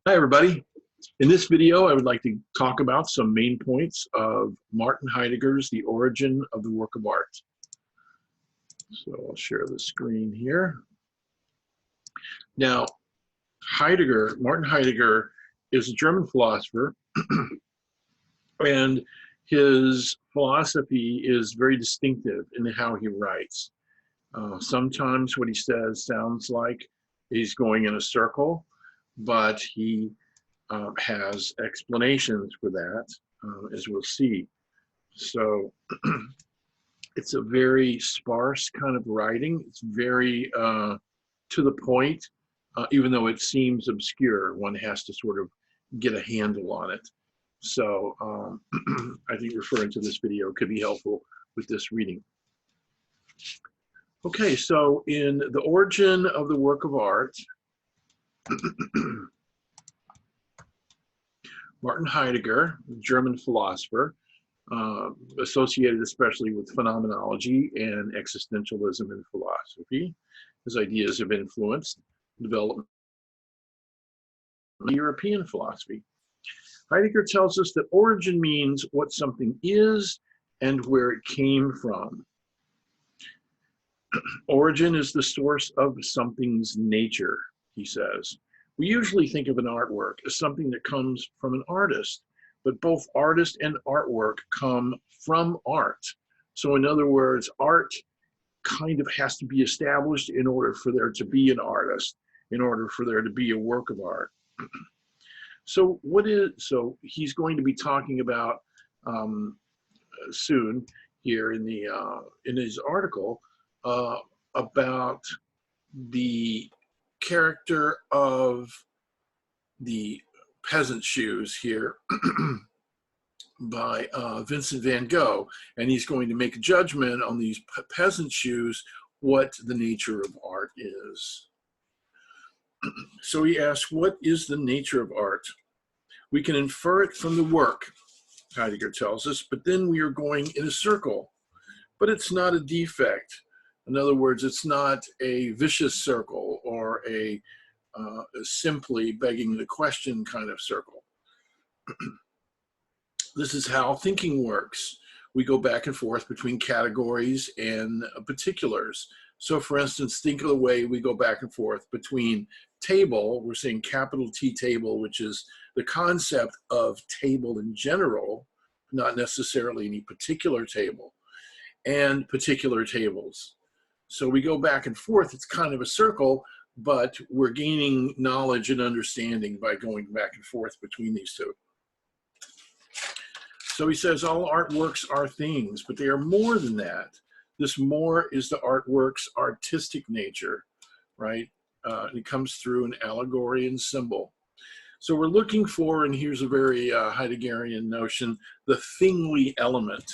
Hi, everybody. In this video, I would like to talk about some main points of Martin Heidegger's The Origin of the Work of Art. So I'll share the screen here. Now, Martin Heidegger is a German philosopher, and his philosophy is very distinctive in how he writes. Sometimes what he says sounds like he's going in a circle, but he has explanations for that, as we'll see. So it's a very sparse kind of writing. It's very to the point, even though it seems obscure. One has to sort of get a handle on it. So I think referring to this video could be helpful with this reading. Okay, so in The Origin of the Work of Art, Martin Heidegger, German philosopher, associated especially with phenomenology and existentialism in philosophy. His ideas have influenced development of European philosophy. Heidegger tells us that origin means what something is and where it came from. Origin is the source of something's nature, he says. We usually think of an artwork as something that comes from an artist, but both artist and artwork come from art. So in other words, art kind of has to be established in order for there to be an artist, in order for there to be a work of art. So he's going to be talking about soon here in his article about the character of the peasant shoes here by Vincent van Gogh, and he's going to make a judgment on these peasant shoes, what the nature of art is. So he asks, what is the nature of art? We can infer it from the work, Heidegger tells us, but then we are going in a circle. But it's not a defect. In other words, it's not a vicious circle or a simply begging the question kind of circle. This is how thinking works. We go back and forth between categories and particulars. So for instance, think of the way we go back and forth between table, we're saying capital T table, which is the concept of table in general, not necessarily any particular table, and particular tables. So we go back and forth, it's kind of a circle, but we're gaining knowledge and understanding by going back and forth between these two. So he says all artworks are things, but they are more than that. This more is the artwork's artistic nature, right? It comes through an allegory and symbol. So we're looking for, and here's a very Heideggerian notion, the thingly element.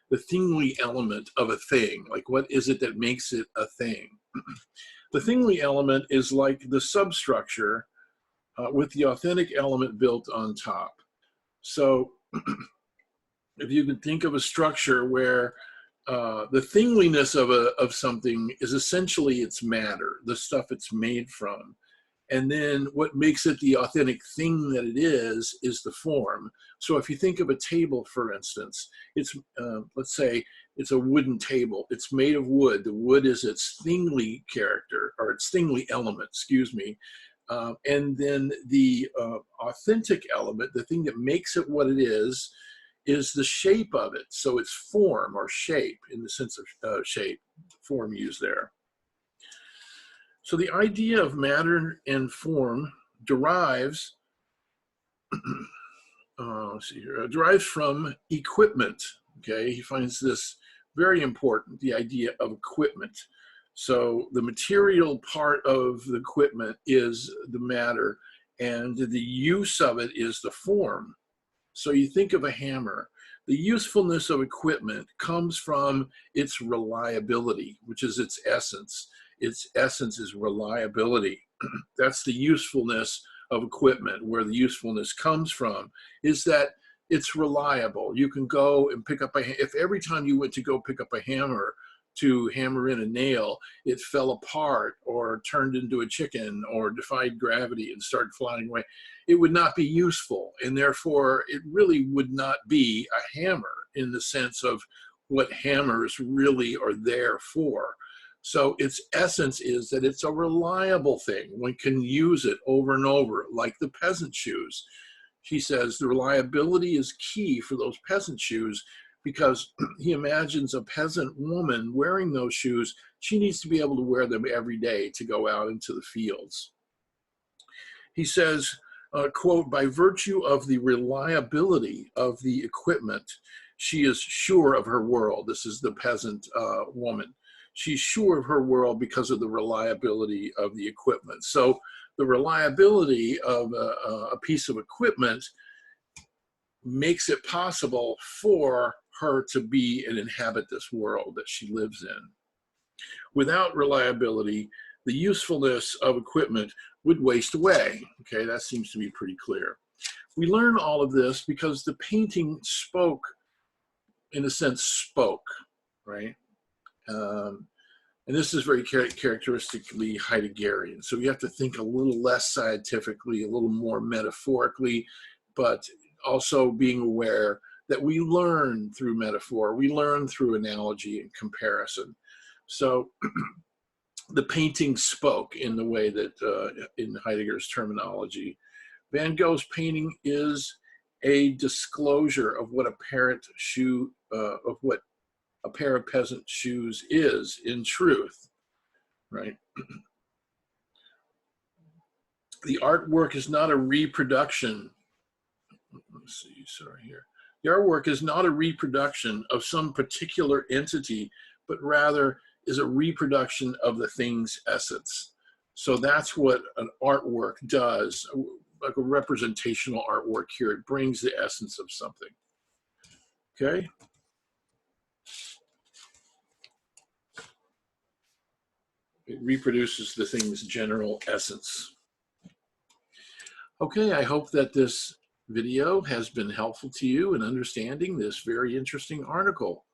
The thingly element of a thing, like what is it that makes it a thing? The thingly element is like the substructure with the authentic element built on top. So if you could think of a structure where the thingliness of something is essentially its matter, the stuff it's made from. And then what makes it the authentic thing that it is the form. So if you think of a table, for instance, it's, let's say it's a wooden table. It's made of wood. The wood is its thingly character, or its thingly element, excuse me. And then the authentic element, the thing that makes it what it is the shape of it. So it's form or shape in the sense of shape, form used there. So the idea of matter and form derives, derives from equipment. Okay, he finds this very important, the idea of equipment. So the material part of the equipment is the matter, and the use of it is the form. So you think of a hammer. The usefulness of equipment comes from its reliability, which is its essence. Its essence is reliability. That's the usefulness of equipment, where the usefulness comes from, is that it's reliable. You can go and pick up if every time you went to go pick up a hammer to hammer in a nail, it fell apart or turned into a chicken or defied gravity and started flying away, it would not be useful. And therefore, it really would not be a hammer in the sense of what hammers really are there for. So its essence is that it's a reliable thing. One can use it over and over, like the peasant shoes. She says the reliability is key for those peasant shoes, because he imagines a peasant woman wearing those shoes. She needs to be able to wear them every day to go out into the fields. He says, quote, by virtue of the reliability of the equipment, she is sure of her world. This is the peasant woman. She's sure of her world because of the reliability of the equipment. So the reliability of a piece of equipment makes it possible for her to be and inhabit this world that she lives in. Without reliability, the usefulness of equipment would waste away. Okay, that seems to be pretty clear. We learn all of this because the painting spoke, in a sense, spoke, right? And this is very characteristically Heideggerian. So you have to think a little less scientifically, a little more metaphorically, but also being aware that we learn through metaphor, we learn through analogy and comparison. So the painting spoke in the way that, in Heidegger's terminology, Van Gogh's painting is a disclosure of what a pair of peasant shoes is in truth, right? The artwork is not a reproduction. Let's see, sorry here. The artwork is not a reproduction of some particular entity, but rather is a reproduction of the thing's essence. So that's what an artwork does, like a representational artwork here. It brings the essence of something. Okay. It reproduces the thing's general essence. Okay, I hope that this video has been helpful to you in understanding this very interesting article.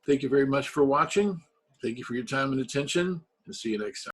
Thank you very much for watching. Thank you for your time and attention, and see you next time.